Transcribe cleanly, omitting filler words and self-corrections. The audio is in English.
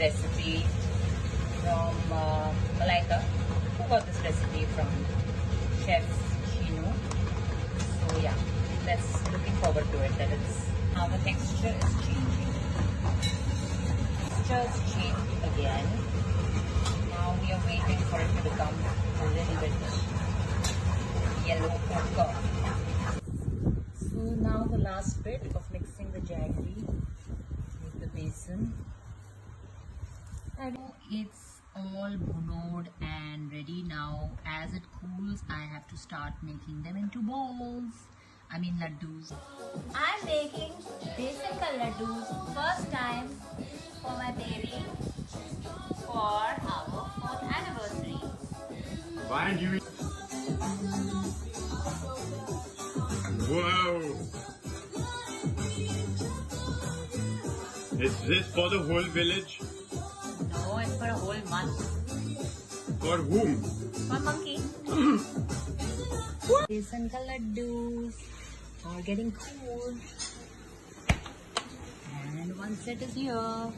recipe from Malaika, who got this recipe from Chef Chinu. So yeah, looking forward to it. That is how the texture is changing. Texture is changed again. Now we are waiting for it to become a little bit yellow ochre. So now the last bit of mixing the jaggery with the besan. And it's all bhunod and ready now. As it cools, I have to start making them into balls. I mean laddus. I'm making Besan Ka laddus first time for my baby for our 4th anniversary. Why aren't you? Whoa! Is this for the whole village? No, it's for a whole month. For whom? For monkey. Besan Ka laddus are getting cool. And one set is here.